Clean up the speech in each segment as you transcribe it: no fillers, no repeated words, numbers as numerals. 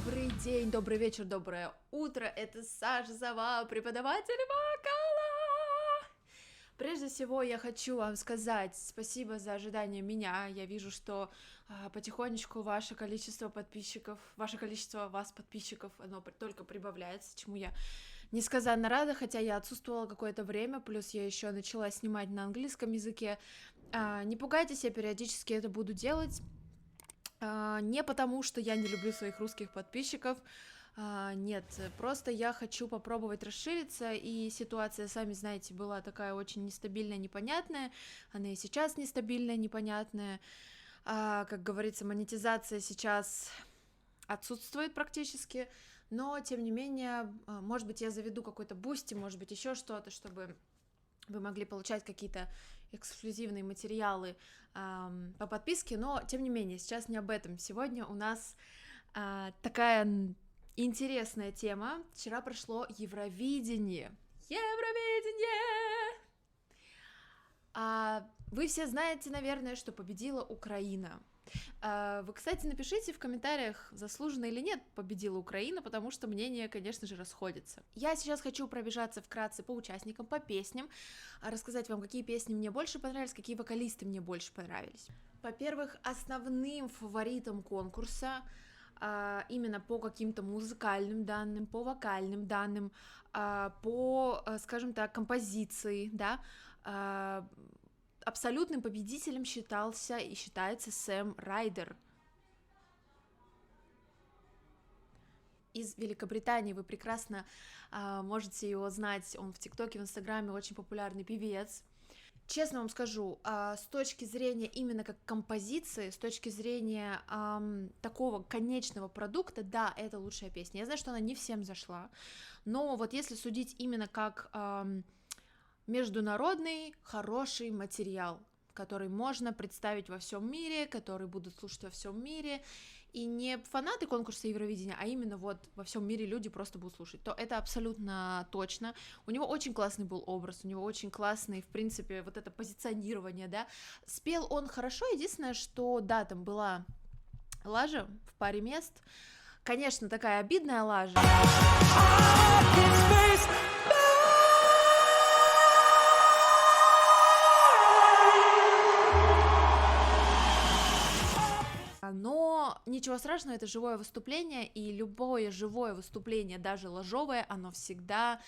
Добрый день, добрый вечер, доброе утро. Это Саша Сова, преподаватель вокала. Прежде всего, я хочу вам сказать спасибо за ожидание меня. Я вижу, что потихонечку ваше количество подписчиков, подписчиков, оно только прибавляется, чему я несказанно рада, хотя я отсутствовала какое-то время, плюс я еще начала снимать на английском языке. Не пугайтесь, я периодически это буду делать. Не потому, что я не люблю своих русских подписчиков, нет, просто я хочу попробовать расшириться, и ситуация, сами знаете, была такая очень нестабильная, непонятная, она и сейчас нестабильная, непонятная, как говорится, монетизация сейчас отсутствует практически, но, тем не менее, может быть, я заведу какой-то бусти, может быть, еще что-то, чтобы вы могли получать какие-то эксклюзивные материалы по подписке, но, тем не менее, сейчас не об этом. Сегодня у нас такая интересная тема. Вчера прошло Евровидение. Вы все знаете, наверное, что победила Украина. Вы, кстати, напишите в комментариях, заслуженно или нет победила Украина, потому что мнения, конечно же, расходятся. Я сейчас хочу пробежаться вкратце по участникам, по песням, рассказать вам, какие песни мне больше понравились, какие вокалисты мне больше понравились. Во-первых, основным фаворитом конкурса, именно по каким-то музыкальным данным, по вокальным данным, по, скажем так, композиции, да, абсолютным победителем считался и считается Сэм Райдер из Великобритании. Вы прекрасно можете его знать, он в ТикТоке, в Инстаграме очень популярный певец. Честно вам скажу, с точки зрения именно как композиции, с точки зрения такого конечного продукта, да, это лучшая песня. Я знаю, что она не всем зашла, но вот если судить именно как международный хороший материал, который можно представить во всем мире, который будут слушать во всем мире, и не фанаты конкурса Евровидения, а именно вот во всем мире люди просто будут слушать, то это абсолютно точно. У него очень классный был образ, у него очень классный, в принципе, вот это позиционирование, да. Спел он хорошо, единственное, что, да, там была лажа в паре мест, конечно, такая обидная лажа. Но ничего страшного, это живое выступление, и любое живое выступление, даже ложовое, оно всегда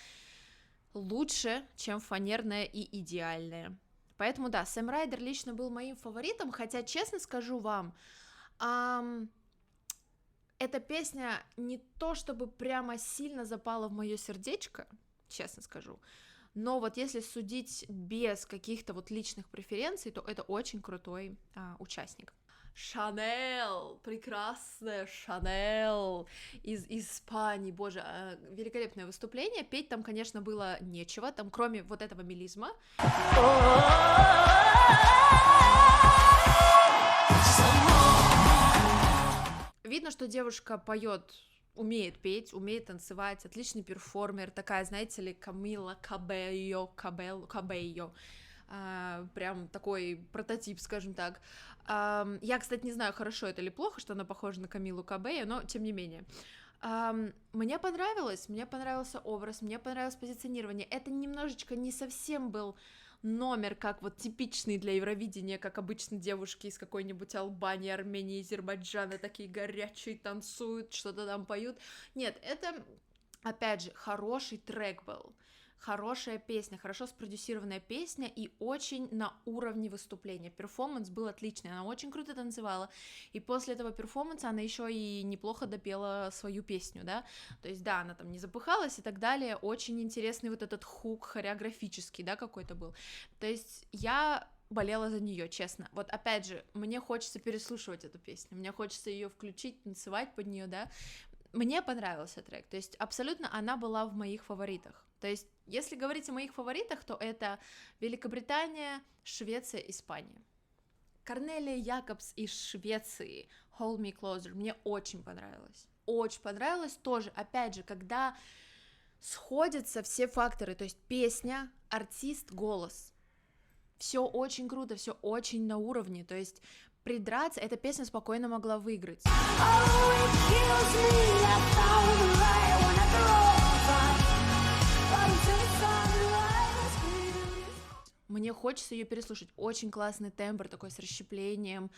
лучше, чем фанерное и идеальное. Поэтому да, Сэм Райдер лично был моим фаворитом, хотя, честно скажу вам, эта песня не то чтобы прямо сильно запала в мое сердечко, честно скажу, но вот если судить без каких-то вот личных преференций, то это очень крутой участник. Шанель, прекрасная Шанель из Испании, боже, великолепное выступление, петь там, конечно, было нечего, там кроме вот этого мелизма. Видно, что девушка поет, умеет петь, умеет танцевать, отличный перформер, такая, знаете ли, Камила Кабейо, прям такой прототип, скажем так. Я, кстати, не знаю, хорошо это или плохо, что она похожа на Камилу Кабейо, но тем не менее. Мне понравился образ, мне понравилось позиционирование. Это немножечко не совсем был номер, как вот типичный для Евровидения, как обычно девушки из какой-нибудь Албании, Армении, Азербайджана такие горячие танцуют, что-то там поют. Нет, это, опять же, хороший трек был. Хорошая песня, хорошо спродюсированная песня и очень на уровне выступления. Перформанс был отличный, она очень круто танцевала, и после этого перформанса она еще и неплохо допела свою песню, да, то есть, да, она там не запыхалась и так далее, очень интересный вот этот хук хореографический, да, какой-то был, то есть я болела за нее, честно. Вот опять же, мне хочется переслушивать эту песню, мне хочется ее включить, танцевать под нее, да. Мне понравился трек, то есть абсолютно она была в моих фаворитах. То есть, если говорить о моих фаворитах, то это Великобритания, Швеция, Испания. Корнелия Якобс из Швеции, Hold Me Closer, мне очень понравилось тоже, опять же, когда сходятся все факторы, то есть песня, артист, голос, все очень круто, все очень на уровне, то есть придраться, эта песня спокойно могла выиграть. Мне хочется ее переслушать. Очень классный тембр, такой с расщеплением,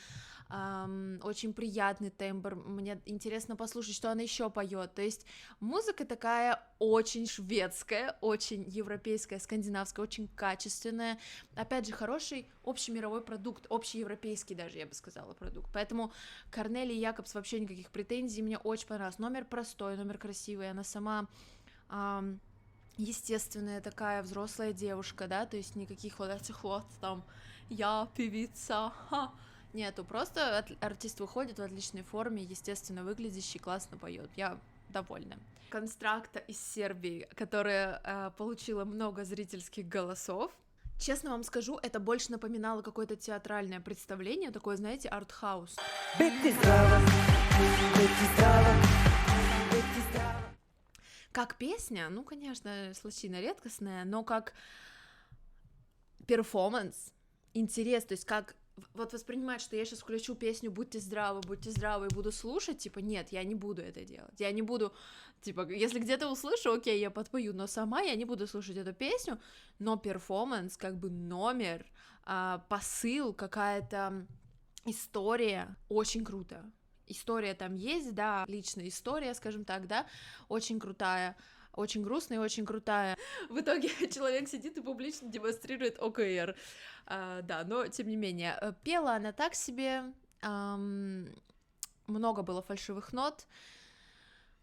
очень приятный тембр. Мне интересно послушать, что она еще поет. То есть музыка такая очень шведская, очень европейская, скандинавская, очень качественная. Опять же, хороший общемировой продукт, общеевропейский даже, я бы сказала, продукт. Поэтому Корнелии Якобс вообще никаких претензий. Мне очень понравилось. Номер простой, номер красивый. Она сама... естественная такая взрослая девушка, да, то есть никаких вот этих вот там я певица, ха. Нету, просто артист выходит в отличной форме, естественно выглядящий, классно поет, я довольна. Констракта из Сербии, которая получила много зрительских голосов. Честно вам скажу, это больше напоминало какое-то театральное представление, такое, знаете, арт-хаус. Как песня, ну, конечно, слащина редкостная, но как перформанс, интерес, то есть как вот воспринимать, что я сейчас включу песню будьте здравы, и буду слушать, типа, нет, я не буду это делать, я не буду, типа, если где-то услышу, окей, я подпою, но сама я не буду слушать эту песню, но перформанс, как бы номер, посыл, какая-то история, очень круто. История там есть, да, личная история, скажем так, да, очень крутая, очень грустная и очень крутая. В итоге человек сидит и публично демонстрирует ОКР, да, но тем не менее. Пела она так себе, много было фальшивых нот,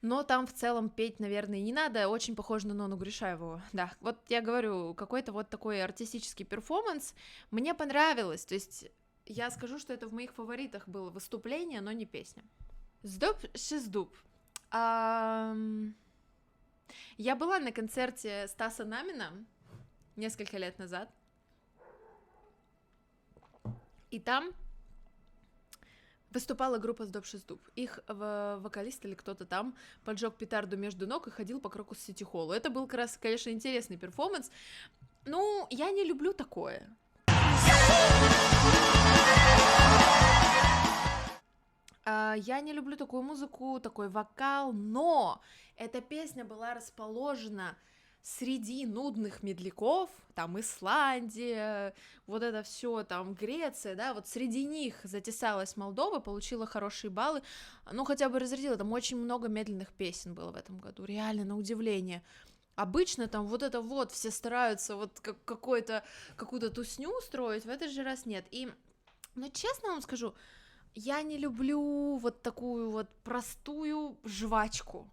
но там в целом петь, наверное, не надо, очень похоже на Нону Гришаеву, да, вот я говорю, какой-то вот такой артистический перформанс, мне понравилось, то есть... Я скажу, что это в моих фаворитах было выступление, но не песня. Здоб Шиздуб. Я была на концерте Стаса Намина несколько лет назад, и там выступала группа Здоб Шиздуб. Их вокалист или кто-то там поджег петарду между ног и ходил по Крокус Сити Холлу. Это был, как раз, конечно, интересный перформанс. Ну, я не люблю такое. Я не люблю такую музыку, такой вокал, но эта песня была расположена среди нудных медляков, там Исландия, вот это все, там Греция, да, вот среди них затесалась Молдова, получила хорошие баллы, ну хотя бы разрядила, там очень много медленных песен было в этом году, реально, на удивление. Обычно там вот это вот все стараются вот какую-то тусню устроить, в этот же раз нет. И, ну честно вам скажу, я не люблю вот такую вот простую жвачку.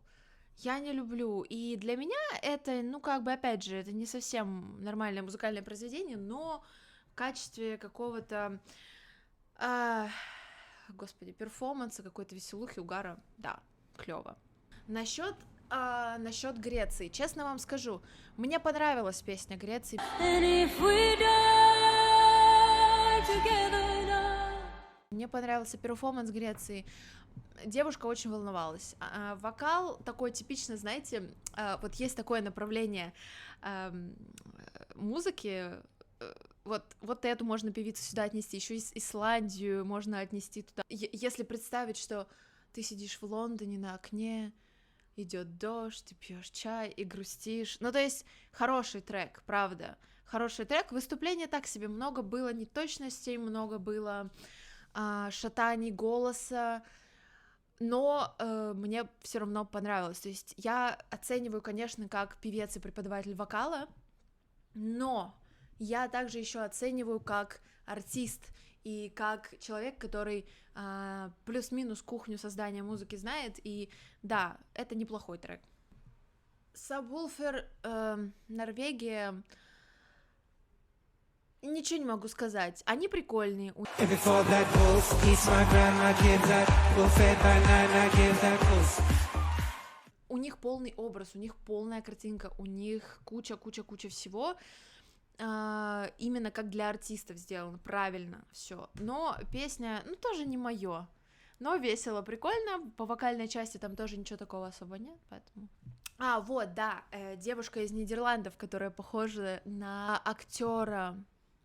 Я не люблю. И для меня это, ну, как бы, опять же, это не совсем нормальное музыкальное произведение, но в качестве какого-то, господи, перформанса, какой-то веселухи, угара, да, клево. Насчет Греции, честно вам скажу, мне понравилась песня Греции. Мне понравился перформанс Греции. Девушка очень волновалась. Вокал такой типично, знаете, вот есть такое направление музыки, вот эту можно певицу сюда отнести, еще Исландию можно отнести туда. Если представить, что ты сидишь в Лондоне на окне, идет дождь, ты пьешь чай и грустишь. Ну, то есть хороший трек, правда. Хороший трек. Выступление так себе. Много было неточностей, много было шатаний голоса, но мне все равно понравилось. То есть я оцениваю, конечно, как певец и преподаватель вокала, но я также еще оцениваю как артист и как человек, который плюс-минус кухню создания музыки знает, и да, это неплохой трек. Subwoofer, Норвегия, ничего не могу сказать, они прикольные. У них полный образ, у них полная картинка, у них куча всего, именно как для артистов сделано, правильно все. Но песня, ну, тоже не моё, но весело, прикольно, по вокальной части там тоже ничего такого особо нет, поэтому... Вот, да, девушка из Нидерландов, которая похожа на актера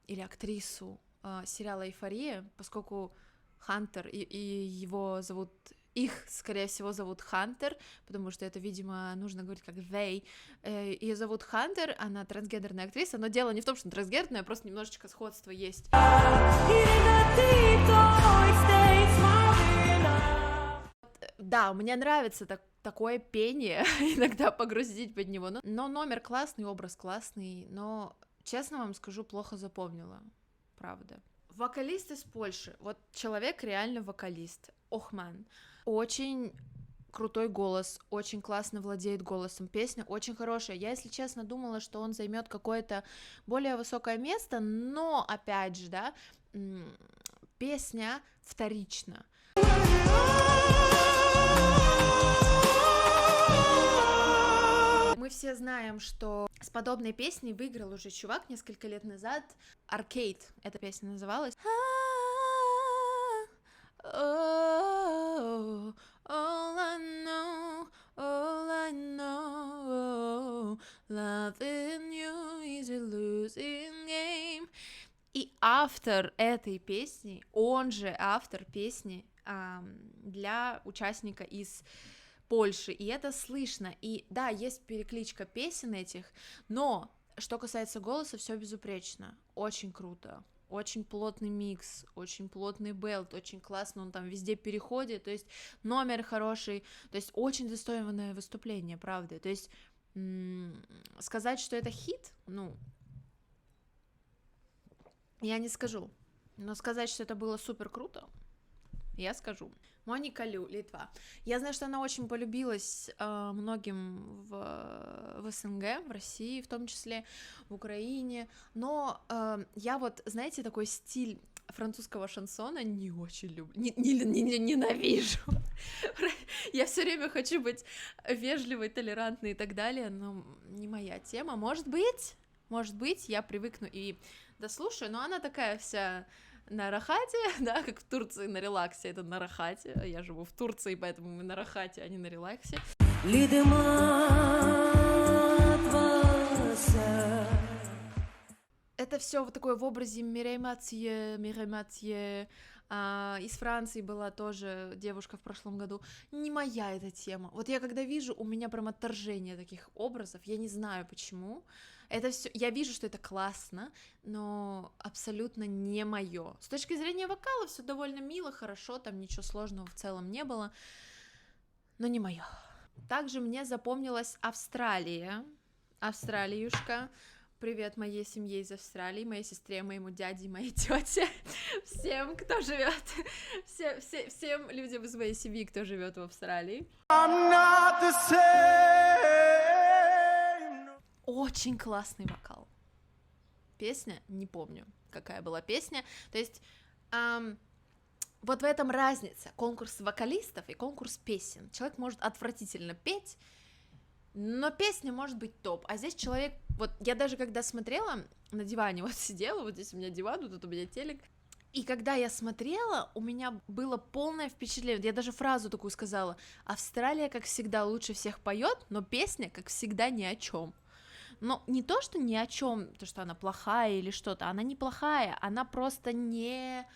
или актрису сериала «Эйфория», поскольку Хантер, и его зовут... Их, скорее всего, зовут Хантер, потому что это, видимо, нужно говорить как they. Ее зовут Хантер, она трансгендерная актриса, но дело не в том, что она трансгендерная, просто немножечко сходства есть. Да, мне нравится такое пение, иногда погрузить под него, но номер классный, образ классный, но, честно вам скажу, плохо запомнила, правда. Вокалист из Польши, вот человек реально вокалист, Охман, очень крутой голос, очень классно владеет голосом, песня очень хорошая, я, если честно, думала, что он займет какое-то более высокое место, но, опять же, да, песня вторична. Мы все знаем, что с подобной песней выиграл уже чувак несколько лет назад. Arcade эта песня называлась. All I know, loving you is a losing game. И автор этой песни, он же автор песни для участника из Польши, и это слышно, и да, есть перекличка песен этих, но что касается голоса, все безупречно, очень круто, очень плотный микс, очень плотный белт, очень классно, он там везде переходит, то есть номер хороший, то есть очень достойное выступление, правда, то есть сказать, что это хит, ну, я не скажу, но сказать, что это было супер круто, я скажу. Моника Лю, Литва. Я знаю, что она очень полюбилась многим в СНГ, в России, в том числе в Украине, но я вот, знаете, такой стиль французского шансона не очень люблю, ненавижу. Я все время хочу быть вежливой, толерантной и так далее, но не моя тема. Может быть, я привыкну и дослушаю, но она такая вся... на рахате, да, как в Турции на релаксе, это на рахате, я живу в Турции, поэтому мы на рахате, а не на релаксе. Это все вот такое в образе Мирей Матье, из Франции была тоже девушка в прошлом году, не моя эта тема, вот я когда вижу, у меня прям отторжение таких образов, я не знаю почему, это все, я вижу, что это классно, но абсолютно не мое. С точки зрения вокала все довольно мило, хорошо, там ничего сложного в целом не было, но не мое. Также мне запомнилась Австралиюшка. Привет моей семье из Австралии, моей сестре, моему дяде, моей тете, всем, кто живет, всем людям из моей семьи, кто живет в Австралии. Очень классный вокал. Песня, не помню, какая была песня. То есть вот в этом разница. Конкурс вокалистов и конкурс песен. Человек может отвратительно петь, но песня может быть топ. А здесь человек... Вот я даже когда смотрела на диване, вот сидела, вот здесь у меня диван, вот тут у меня телек, и когда я смотрела, у меня было полное впечатление, я даже фразу такую сказала: Австралия, как всегда, лучше всех поет, но песня, как всегда, ни о чем. Но не то, что ни о чем, то, что она плохая или что-то, она не плохая, она просто не...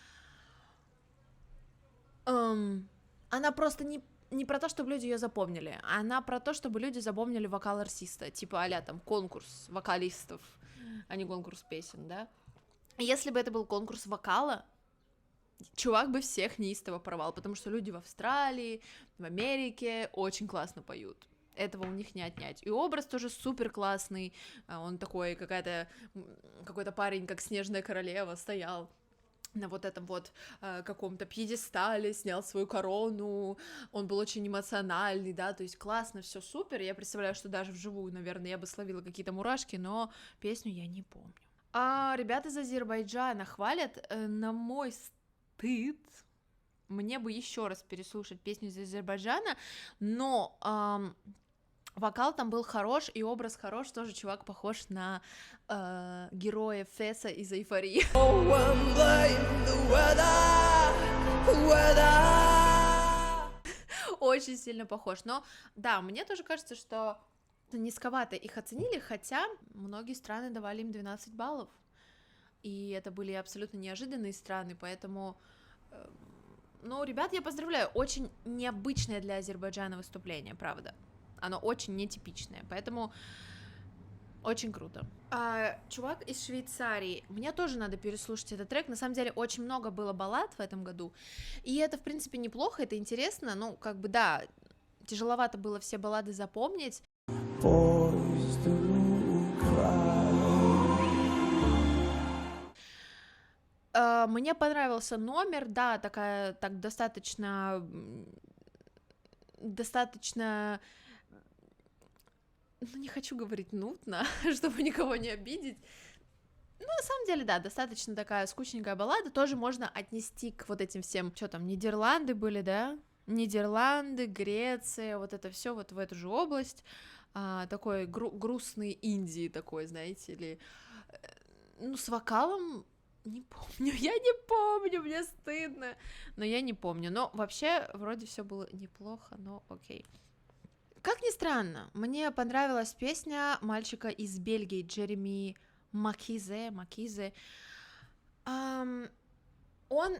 она просто не про то, чтобы люди ее запомнили, она про то, чтобы люди запомнили вокал артиста, типа а-ля там конкурс вокалистов, а не конкурс песен, да? Если бы это был конкурс вокала, чувак бы всех неистово порвал, потому что люди в Австралии, в Америке очень классно поют. Этого у них не отнять. И образ тоже супер классный. Он такой, какой-то парень, как снежная королева, стоял на вот этом вот каком-то пьедестале, снял свою корону, он был очень эмоциональный, да, то есть классно, все супер, я представляю, что даже вживую, наверное, я бы словила какие-то мурашки, но песню я не помню. А ребята из Азербайджана хвалят, на мой стыд, мне бы еще раз переслушать песню из Азербайджана, но вокал там был хорош, и образ хорош, тоже чувак похож на героя Феса из «Эйфории». Очень сильно похож, но да, мне тоже кажется, что низковато их оценили, хотя многие страны давали им 12 баллов, и это были абсолютно неожиданные страны, поэтому Ну, ребят, я поздравляю, очень необычное для Азербайджана выступление, правда. Оно очень нетипичное, поэтому очень круто. Чувак из Швейцарии, мне тоже надо переслушать этот трек, на самом деле очень много было баллад в этом году, и это, в принципе, неплохо, это интересно, ну, как бы, да, тяжеловато было все баллады запомнить. Мне понравился номер, да, такая, так, достаточно, ну, не хочу говорить нудно, чтобы никого не обидеть. Ну, на самом деле, да, достаточно такая скучненькая баллада, тоже можно отнести к вот этим всем, что там, Нидерланды были, да? Нидерланды, Греция, вот это все вот в эту же область, такой грустный Индии такой, знаете, или, ну, с вокалом, не помню, я не помню, мне стыдно, но я не помню, но вообще вроде все было неплохо, но окей. Как ни странно, мне понравилась песня мальчика из Бельгии Джереми Макизе. Он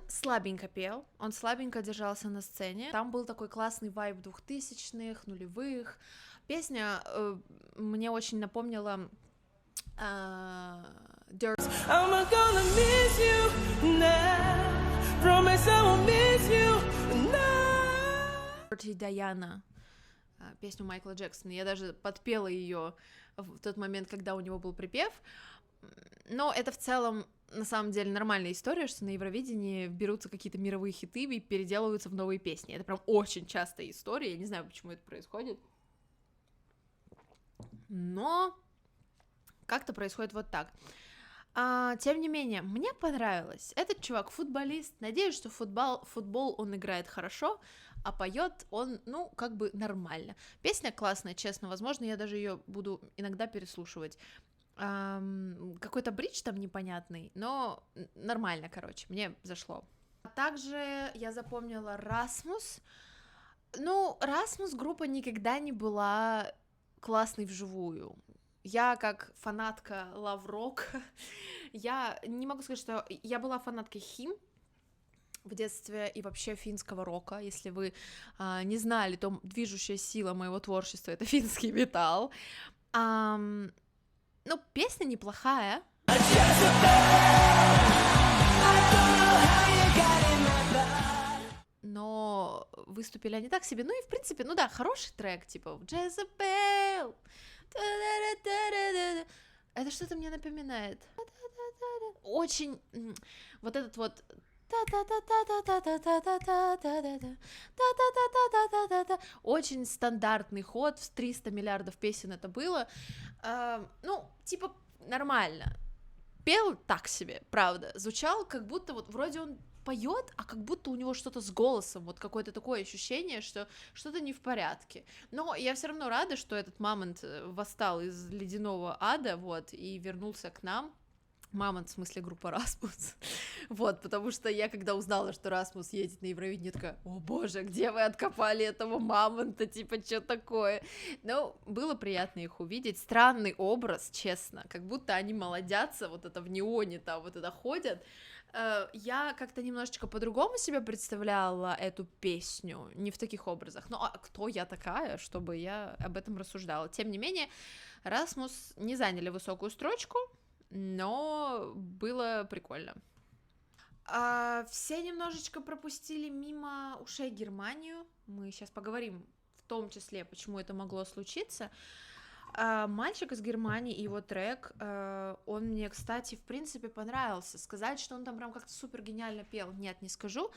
слабенько пел, он слабенько держался на сцене. Там был такой классный вайб 2000-х, нулевых. Песня мне очень напомнила Dirty Diana, песню Майкла Джексона. Я даже подпела ее в тот момент, когда у него был припев. Но это в целом, на самом деле, нормальная история, что на Евровидении берутся какие-то мировые хиты и переделываются в новые песни. Это прям очень частая история, я не знаю, почему это происходит. Но как-то происходит вот так. Тем не менее, мне понравилось. Этот чувак футболист. Надеюсь, что футбол он играет хорошо, а поет он, ну, как бы нормально. Песня классная, честно. Возможно, я даже ее буду иногда переслушивать. Какой-то бридж там непонятный, но нормально, короче, мне зашло. Также я запомнила Расмус. Ну, Расмус группа никогда не была классной вживую. Я как фанатка лав-рок, я не могу сказать, что я была фанаткой Хим в детстве и вообще финского рока. Если вы не знали, то движущая сила моего творчества — это финский металл. Ну, песня неплохая. Но выступили они так себе. Ну и, в принципе, ну да, хороший трек, типа Jezebel. Это что-то мне напоминает. Очень вот этот вот очень стандартный ход, в 300 миллиардов песен это было. Ну, типа, нормально. Пел так себе, правда. Звучал, как будто вот вроде он поет, а как будто у него что-то с голосом, вот какое-то такое ощущение, что что-то не в порядке. Но я все равно рада, что этот мамонт восстал из ледяного ада, вот, и вернулся к нам. Мамонт, в смысле, группа Расмус. Вот, потому что я, когда узнала, что Расмус едет на Евровидение, такая: о боже, где вы откопали этого мамонта, типа, что такое? Ну, было приятно их увидеть. Странный образ, честно, как будто они молодятся, вот это в неоне там, вот это ходят. Я как-то немножечко по-другому себе представляла эту песню, не в таких образах. Ну, а кто я такая, чтобы я об этом рассуждала? Тем не менее, Расмус не заняли высокую строчку, но было прикольно. Все немножечко пропустили мимо ушей Германию. Мы сейчас поговорим в том числе, почему это могло случиться. Мальчик из Германии и его трек, он мне, кстати, в принципе понравился. Сказать, что он там прям как-то супер гениально пел, нет, не скажу,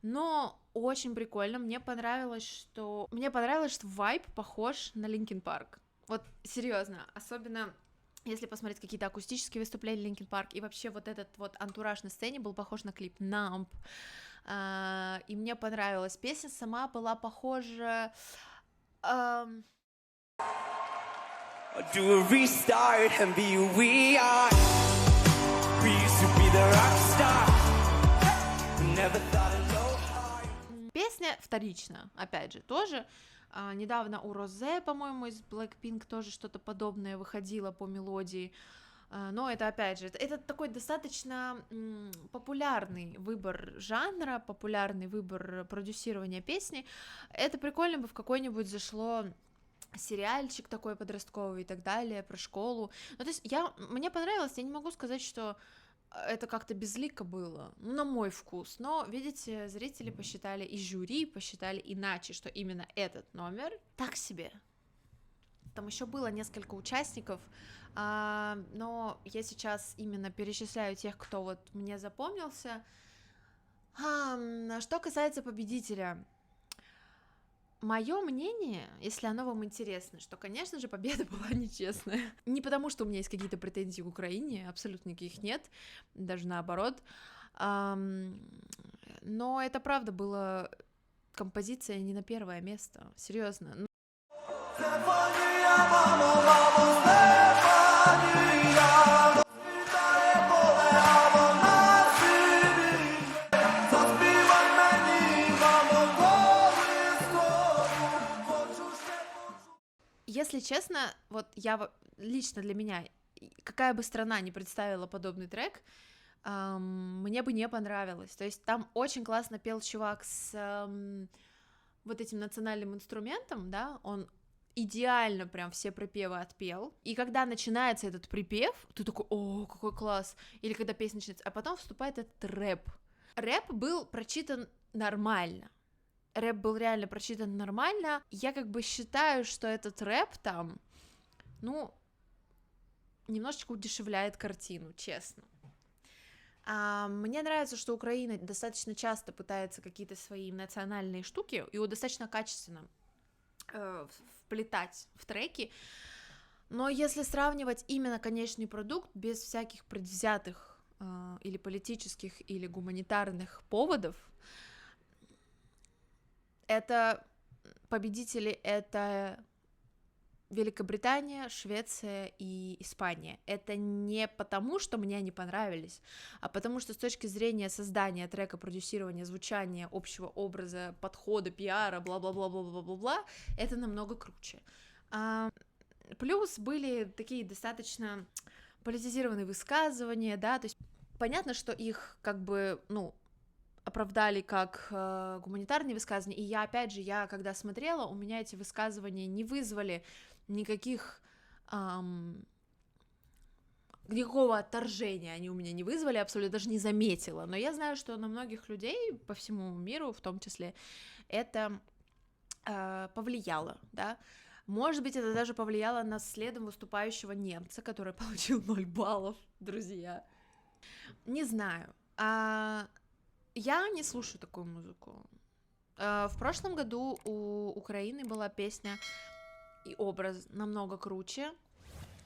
но очень прикольно. Мне понравилось, что вайб похож на Linkin Park. Вот серьезно, особенно если посмотреть какие-то акустические выступления Linkin Park, и вообще вот этот вот антураж на сцене был похож на клип Numb, и мне понравилась. Песня сама была похожа... Do a restart and be who we are. We used to be the rock star. Never thought of no heart. Песня вторична, опять же, тоже. Недавно у Розе, по-моему, из Blackpink тоже что-то подобное выходило по мелодии. Но это, опять же, это такой достаточно популярный выбор жанра, популярный выбор продюсирования песни. Это прикольно бы в какой-нибудь зашло сериальчик такой подростковый и так далее, про школу. Ну, то есть мне понравилось, я не могу сказать, что это как-то безлико было, на мой вкус, но, видите, зрители посчитали, и жюри посчитали иначе, что именно этот номер так себе. Там еще было несколько участников, но я сейчас именно перечисляю тех, кто вот мне запомнился. Что касается победителя, мое мнение, если оно вам интересно, что, конечно же, победа была нечестная. Не потому, что у меня есть какие-то претензии к Украине, абсолютно никаких нет, даже наоборот. Но это правда была композиция не на первое место, серьезно. Если честно, вот лично для меня, какая бы страна ни представила подобный трек, мне бы не понравилось. То есть там очень классно пел чувак с вот этим национальным инструментом, да, он идеально прям все припевы отпел, и когда начинается этот припев, ты такой: о, какой класс, или когда песня начинается, а потом вступает этот рэп. Рэп был прочитан нормально, рэп был реально прочитан нормально, я как бы считаю, что этот рэп там, ну, немножечко удешевляет картину, честно. Мне нравится, что Украина достаточно часто пытается какие-то свои национальные штуки, и достаточно качественно вплетать в треки, но если сравнивать именно конечный продукт без всяких предвзятых или политических, или гуманитарных поводов, это победители, это Великобритания, Швеция и Испания. Это не потому, что мне они понравились, а потому что с точки зрения создания трека, продюсирования, звучания, общего образа, подхода, пиара, бла-бла-бла-бла-бла-бла-бла, это намного круче. Плюс были такие достаточно политизированные высказывания, да, то есть понятно, что их как бы, оправдали как гуманитарные высказывания, и я когда смотрела, у меня эти высказывания не вызвали никакого отторжения, они у меня не вызвали, абсолютно даже не заметила, но я знаю, что на многих людей по всему миру, в том числе, это повлияло, да, может быть, это даже повлияло на следом выступающего немца, который получил 0 баллов, друзья, не знаю, я не слушаю такую музыку. В прошлом году у Украины была песня и образ намного круче,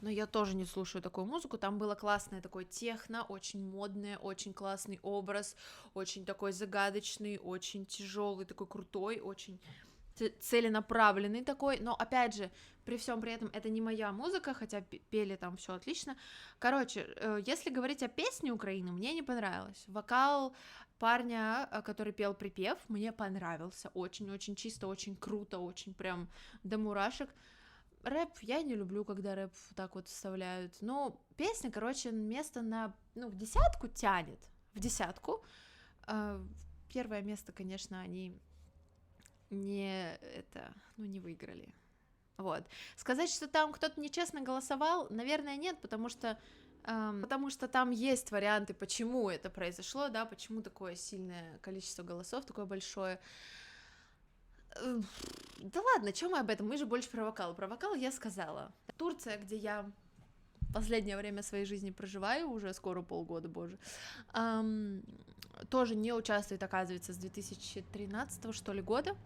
но я тоже не слушаю такую музыку. Там было классное такое техно, очень модное, очень классный образ, очень такой загадочный, очень тяжелый, такой крутой, очень целенаправленный такой, но опять же, при всем при этом это не моя музыка, хотя пели там все отлично. Короче, если говорить о песне Украины, мне не понравилось. Вокал парня, который пел припев, мне понравился, очень-очень чисто, очень круто, очень прям до мурашек. Рэп я не люблю, когда рэп так вот вставляют, но песня, короче, место в десятку тянет, в десятку. Первое место, конечно, они не выиграли. Вот. Сказать, что там кто-то нечестно голосовал, наверное, нет, потому что там есть варианты, почему это произошло, да, почему такое сильное количество голосов, такое большое. Да ладно, что мы об этом, мы же больше про вокал. Про вокал я сказала. Турция, где я последнее время своей жизни проживаю, уже скоро полгода, боже, тоже не участвует, оказывается, с 2013 что ли года,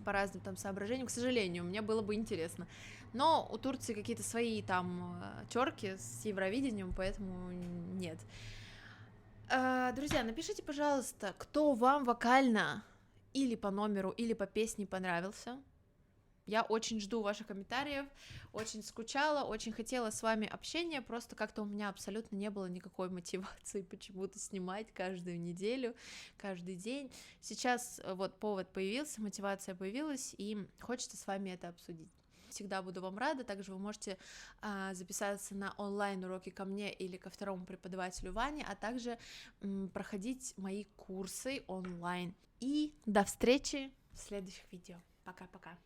по разным там соображениям, к сожалению, мне было бы интересно, но у Турции какие-то свои там терки с Евровидением, поэтому нет. Друзья, напишите, пожалуйста, кто вам вокально или по номеру, или по песне понравился. Я очень жду ваших комментариев, очень скучала, очень хотела с вами общения, просто как-то у меня абсолютно не было никакой мотивации почему-то снимать каждую неделю, каждый день. Сейчас вот повод появился, мотивация появилась, и хочется с вами это обсудить. всегда буду вам рада. Также вы можете записаться на онлайн-уроки ко мне или ко второму преподавателю Ване, а также проходить мои курсы онлайн. И до встречи в следующих видео. Пока-пока.